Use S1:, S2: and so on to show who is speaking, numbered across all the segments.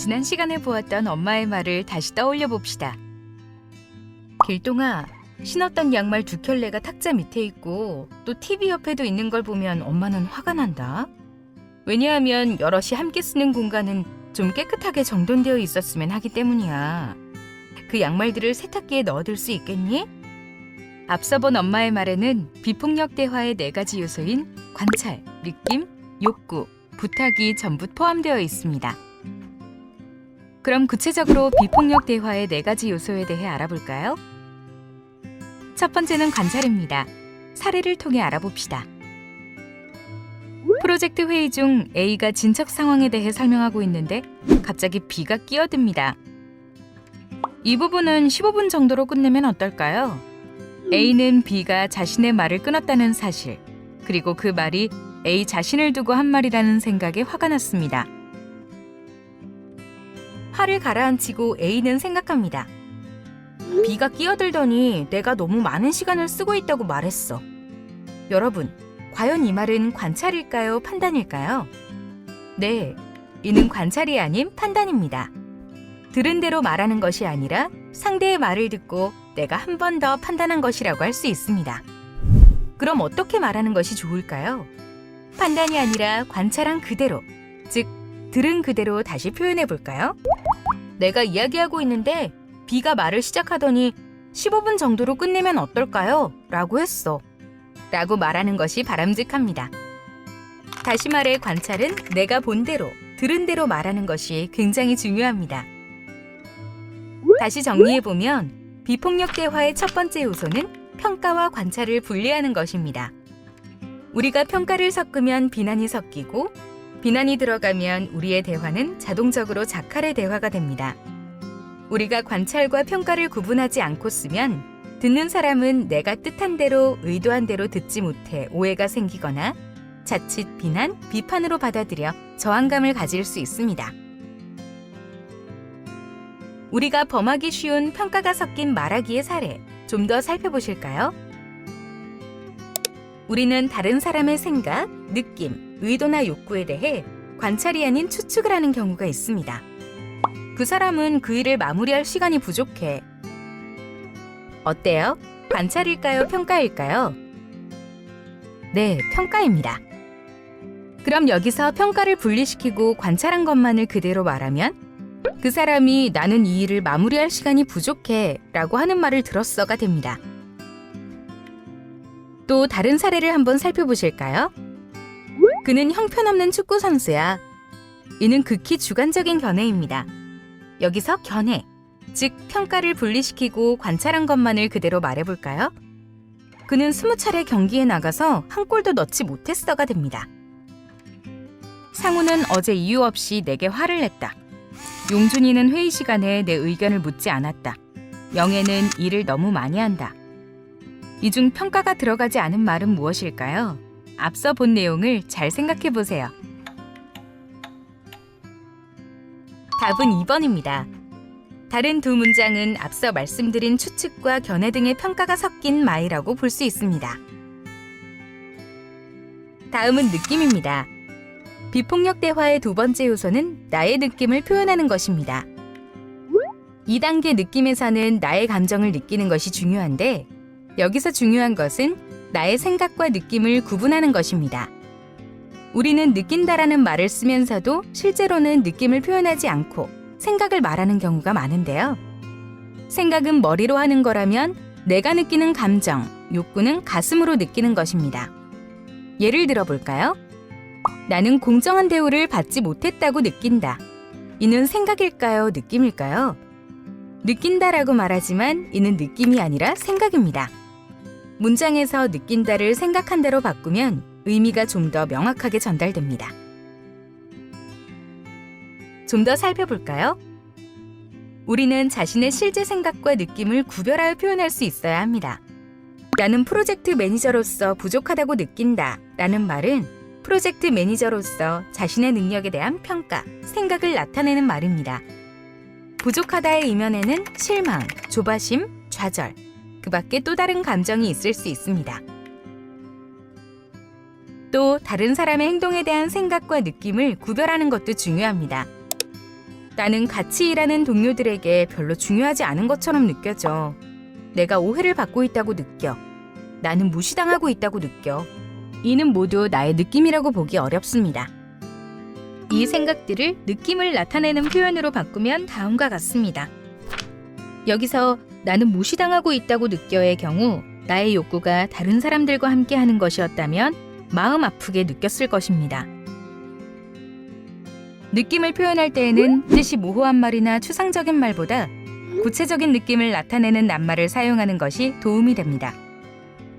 S1: 지난 시간에 보았던 엄마의 말을 다시 떠올려 봅시다. 길동아, 신었던 양말 두 켤레가 탁자 밑에 있고 또 TV 옆에도 있는 걸 보면 엄마는 화가 난다. 왜냐하면 여럿이 함께 쓰는 공간은 좀 깨끗하게 정돈되어 있었으면 하기 때문이야. 그 양말들을 세탁기에 넣어둘 수 있겠니? 앞서 본 엄마의 말에는 비폭력 대화의 4가지 요소인 관찰, 느낌, 욕구, 부탁이 전부 포함되어 있습니다. 그럼 구체적으로 비폭력 대화의 4가지 요소에 대해 알아볼까요? 첫 번째는 관찰입니다. 사례를 통해 알아봅시다. 프로젝트 회의 중 A가 진척 상황에 대해 설명하고 있는데 갑자기 B가 끼어듭니다. 이 부분은 15분 정도로 끝내면 어떨까요? A는 B가 자신의 말을 끊었다는 사실, 그리고 그 말이 A 자신을 두고 한 말이라는 생각에 화가 났습니다. 화를 가라앉히고 A는 생각합니다. B가 끼어들더니 내가 너무 많은 시간을 쓰고 있다고 말했어. 여러분, 과연 이 말은 관찰일까요? 판단일까요? 네, 이는 관찰이 아닌 판단입니다. 들은 대로 말하는 것이 아니라 상대의 말을 듣고 내가 한 번 더 판단한 것이라고 할 수 있습니다. 그럼 어떻게 말하는 것이 좋을까요? 판단이 아니라 관찰한 그대로, 즉 들은 그대로 다시 표현해 볼까요? 내가 이야기하고 있는데 B가 말을 시작하더니 15분 정도로 끝내면 어떨까요? 라고 했어. 라고 말하는 것이 바람직합니다. 다시 말해 관찰은 내가 본 대로, 들은 대로 말하는 것이 굉장히 중요합니다. 다시 정리해보면 비폭력 대화의 첫 번째 요소는 평가와 관찰을 분리하는 것입니다. 우리가 평가를 섞으면 비난이 섞이고 비난이 들어가면 우리의 대화는 자동적으로 자칼의 대화가 됩니다. 우리가 관찰과 평가를 구분하지 않고 쓰면 듣는 사람은 내가 뜻한 대로, 의도한 대로 듣지 못해 오해가 생기거나 자칫 비난, 비판으로 받아들여 저항감을 가질 수 있습니다. 우리가 범하기 쉬운 평가가 섞인 말하기의 사례, 좀 더 살펴보실까요? 우리는 다른 사람의 생각, 느낌, 의도나 욕구에 대해 관찰이 아닌 추측을 하는 경우가 있습니다. 그 사람은 그 일을 마무리할 시간이 부족해. 어때요? 관찰일까요? 평가일까요? 네, 평가입니다. 그럼 여기서 평가를 분리시키고 관찰한 것만을 그대로 말하면 그 사람이 나는 이 일을 마무리할 시간이 부족해 라고 하는 말을 들었어가 됩니다. 또 다른 사례를 한번 살펴보실까요? 그는 형편없는 축구 선수야. 이는 극히 주관적인 견해입니다. 여기서 견해, 즉 평가를 분리시키고 관찰한 것만을 그대로 말해볼까요? 그는 20차례 경기에 나가서 한 골도 넣지 못했어가 됩니다. 상우는 어제 이유 없이 내게 화를 냈다. 용준이는 회의 시간에 내 의견을 묻지 않았다. 영애는 일을 너무 많이 한다. 이 중 평가가 들어가지 않은 말은 무엇일까요? 앞서 본 내용을 잘 생각해 보세요. 답은 2번입니다. 다른 두 문장은 앞서 말씀드린 추측과 견해 등의 평가가 섞인 말이라고 볼 수 있습니다. 다음은 느낌입니다. 비폭력 대화의 두 번째 요소는 나의 느낌을 표현하는 것입니다. 2단계 느낌에서는 나의 감정을 느끼는 것이 중요한데 여기서 중요한 것은 나의 생각과 느낌을 구분하는 것입니다. 우리는 느낀다라는 말을 쓰면서도 실제로는 느낌을 표현하지 않고 생각을 말하는 경우가 많은데요. 생각은 머리로 하는 거라면 내가 느끼는 감정, 욕구는 가슴으로 느끼는 것입니다. 예를 들어 볼까요? 나는 공정한 대우를 받지 못했다고 느낀다. 이는 생각일까요? 느낌일까요? 느낀다라고 말하지만 이는 느낌이 아니라 생각입니다. 문장에서 느낀다를 생각한다로 바꾸면 의미가 좀 더 명확하게 전달됩니다. 좀 더 살펴볼까요? 우리는 자신의 실제 생각과 느낌을 구별하여 표현할 수 있어야 합니다. 나는 프로젝트 매니저로서 부족하다고 느낀다 라는 말은 프로젝트 매니저로서 자신의 능력에 대한 평가, 생각을 나타내는 말입니다. 부족하다의 이면에는 실망, 조바심, 좌절, 그 밖에 또 다른 감정이 있을 수 있습니다. 또 다른 사람의 행동에 대한 생각과 느낌을 구별하는 것도 중요합니다. 나는 같이 일하는 동료들에게 별로 중요하지 않은 것처럼 느껴져. 내가 오해를 받고 있다고 느껴. 나는 무시당하고 있다고 느껴. 이는 모두 나의 느낌이라고 보기 어렵습니다. 이 생각들을 느낌을 나타내는 표현으로 바꾸면 다음과 같습니다. 여기서 나는 무시당하고 있다고 느껴의 경우 나의 욕구가 다른 사람들과 함께 하는 것이었다면 마음 아프게 느꼈을 것입니다. 느낌을 표현할 때에는 뜻이 모호한 말이나 추상적인 말보다 구체적인 느낌을 나타내는 낱말을 사용하는 것이 도움이 됩니다.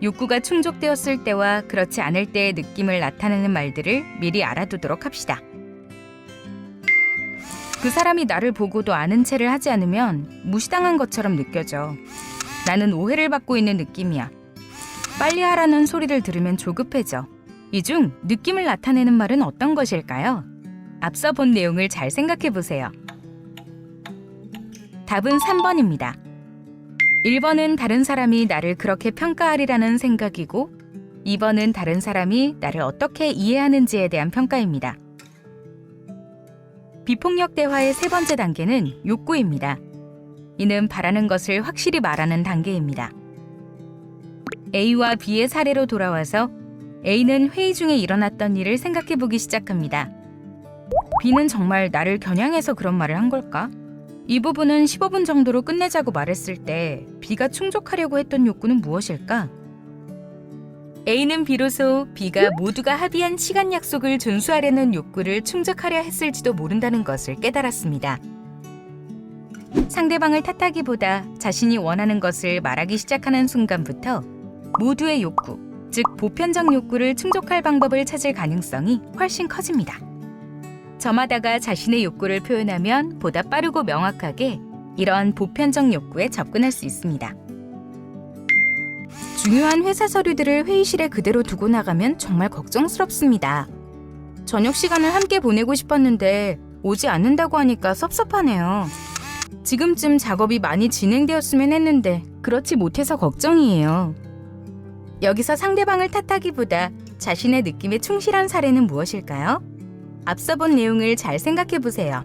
S1: 욕구가 충족되었을 때와 그렇지 않을 때의 느낌을 나타내는 말들을 미리 알아두도록 합시다. 그 사람이 나를 보고도 아는 체를 하지 않으면 무시당한 것처럼 느껴져. 나는 오해를 받고 있는 느낌이야. 빨리 하라는 소리를 들으면 조급해져. 이 중 느낌을 나타내는 말은 어떤 것일까요? 앞서 본 내용을 잘 생각해 보세요. 답은 3번입니다. 1번은 다른 사람이 나를 그렇게 평가하리라는 생각이고 2번은 다른 사람이 나를 어떻게 이해하는지에 대한 평가입니다. 비폭력 대화의 세 번째 단계는 욕구입니다. 이는 바라는 것을 확실히 말하는 단계입니다. A와 B의 사례로 돌아와서 A는 회의 중에 일어났던 일을 생각해 보기 시작합니다. B는 정말 나를 겨냥해서 그런 말을 한 걸까? 이 부분은 15분 정도로 끝내자고 말했을 때 B가 충족하려고 했던 욕구는 무엇일까? A는 비로소 B가 모두가 합의한 시간 약속을 준수하려는 욕구를 충족하려 했을지도 모른다는 것을 깨달았습니다. 상대방을 탓하기보다 자신이 원하는 것을 말하기 시작하는 순간부터 모두의 욕구, 즉 보편적 욕구를 충족할 방법을 찾을 가능성이 훨씬 커집니다. 저마다가 자신의 욕구를 표현하면 보다 빠르고 명확하게 이러한 보편적 욕구에 접근할 수 있습니다. 중요한 회사 서류들을 회의실에 그대로 두고 나가면 정말 걱정스럽습니다. 저녁 시간을 함께 보내고 싶었는데 오지 않는다고 하니까 섭섭하네요. 지금쯤 작업이 많이 진행되었으면 했는데 그렇지 못해서 걱정이에요. 여기서 상대방을 탓하기보다 자신의 느낌에 충실한 사례는 무엇일까요? 앞서 본 내용을 잘 생각해 보세요.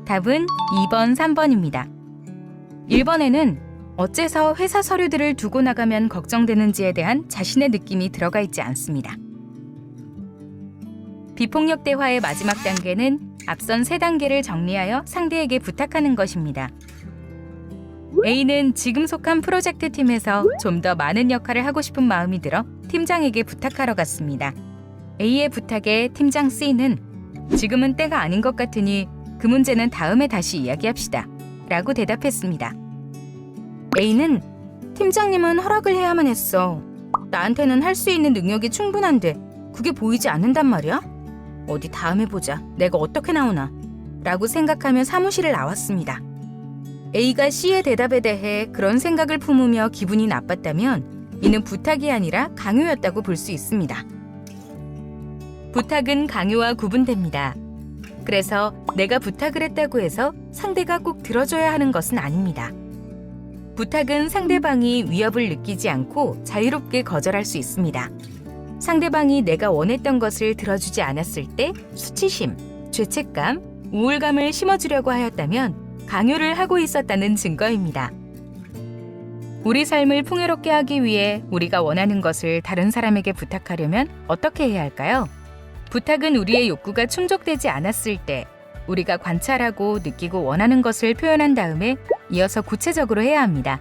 S1: 답은 2번, 3번입니다. 1번에는 어째서 회사 서류들을 두고 나가면 걱정되는지에 대한 자신의 느낌이 들어가 있지 않습니다. 비폭력 대화의 마지막 단계는 앞선 세 단계를 정리하여 상대에게 부탁하는 것입니다. A는 지금 속한 프로젝트 팀에서 좀 더 많은 역할을 하고 싶은 마음이 들어 팀장에게 부탁하러 갔습니다. A의 부탁에 팀장 C는 지금은 때가 아닌 것 같으니 그 문제는 다음에 다시 이야기합시다 라고 대답했습니다. A는 팀장님은 허락을 해야만 했어. 나한테는 할 수 있는 능력이 충분한데 그게 보이지 않는단 말이야? 어디 다음에 보자. 내가 어떻게 나오나? 라고 생각하며 사무실을 나왔습니다. A가 C의 대답에 대해 그런 생각을 품으며 기분이 나빴다면 이는 부탁이 아니라 강요였다고 볼 수 있습니다. 부탁은 강요와 구분됩니다. 그래서 내가 부탁을 했다고 해서 상대가 꼭 들어줘야 하는 것은 아닙니다. 부탁은 상대방이 위협을 느끼지 않고 자유롭게 거절할 수 있습니다. 상대방이 내가 원했던 것을 들어주지 않았을 때 수치심, 죄책감, 우울감을 심어주려고 하였다면 강요를 하고 있었다는 증거입니다. 우리 삶을 풍요롭게 하기 위해 우리가 원하는 것을 다른 사람에게 부탁하려면 어떻게 해야 할까요? 부탁은 우리의 욕구가 충족되지 않았을 때 우리가 관찰하고 느끼고 원하는 것을 표현한 다음에 이어서 구체적으로 해야 합니다.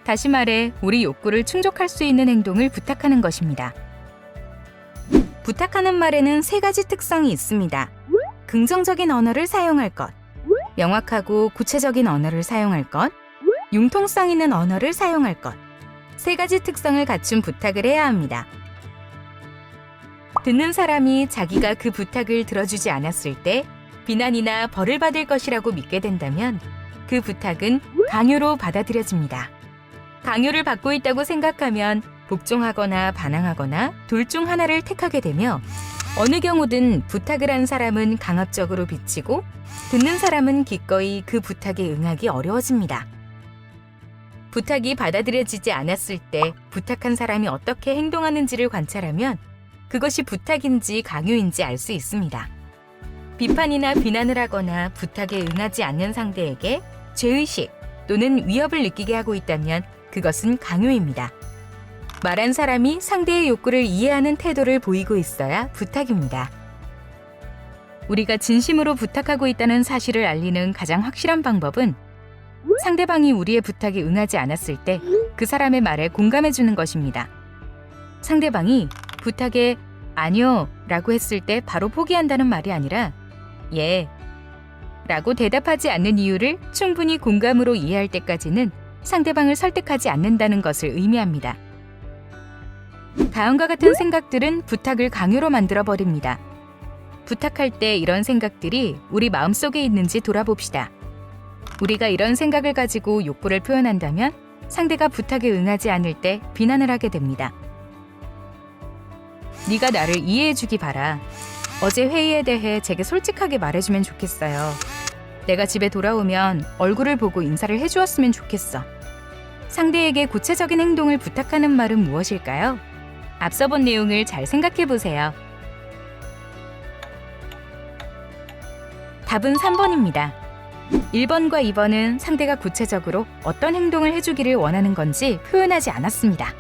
S1: 다시 말해 우리 욕구를 충족할 수 있는 행동을 부탁하는 것입니다. 부탁하는 말에는 세 가지 특성이 있습니다. 긍정적인 언어를 사용할 것, 명확하고 구체적인 언어를 사용할 것, 융통성 있는 언어를 사용할 것. 세 가지 특성을 갖춘 부탁을 해야 합니다. 듣는 사람이 자기가 그 부탁을 들어주지 않았을 때 비난이나 벌을 받을 것이라고 믿게 된다면 그 부탁은 강요로 받아들여집니다. 강요를 받고 있다고 생각하면 복종하거나 반항하거나 둘 중 하나를 택하게 되며 어느 경우든 부탁을 한 사람은 강압적으로 비치고 듣는 사람은 기꺼이 그 부탁에 응하기 어려워집니다. 부탁이 받아들여지지 않았을 때 부탁한 사람이 어떻게 행동하는지를 관찰하면 그것이 부탁인지 강요인지 알 수 있습니다. 비판이나 비난을 하거나 부탁에 응하지 않는 상대에게 죄의식 또는 위협을 느끼게 하고 있다면 그것은 강요입니다. 말한 사람이 상대의 욕구를 이해하는 태도를 보이고 있어야 부탁입니다. 우리가 진심으로 부탁하고 있다는 사실을 알리는 가장 확실한 방법은 상대방이 우리의 부탁에 응하지 않았을 때 그 사람의 말에 공감해 주는 것입니다. 상대방이 부탁에 아니요 라고 했을 때 바로 포기한다는 말이 아니라 예 라고 대답하지 않는 이유를 충분히 공감으로 이해할 때까지는 상대방을 설득하지 않는다는 것을 의미합니다. 다음과 같은 생각들은 부탁을 강요로 만들어버립니다. 부탁할 때 이런 생각들이 우리 마음속에 있는지 돌아봅시다. 우리가 이런 생각을 가지고 욕구를 표현한다면 상대가 부탁에 응하지 않을 때 비난을 하게 됩니다. 네가 나를 이해해주기 바라. 어제 회의에 대해 제게 솔직하게 말해주면 좋겠어요. 내가 집에 돌아오면 얼굴을 보고 인사를 해주었으면 좋겠어. 상대에게 구체적인 행동을 부탁하는 말은 무엇일까요? 앞서 본 내용을 잘 생각해 보세요. 답은 3번입니다. 1번과 2번은 상대가 구체적으로 어떤 행동을 해주기를 원하는 건지 표현하지 않았습니다.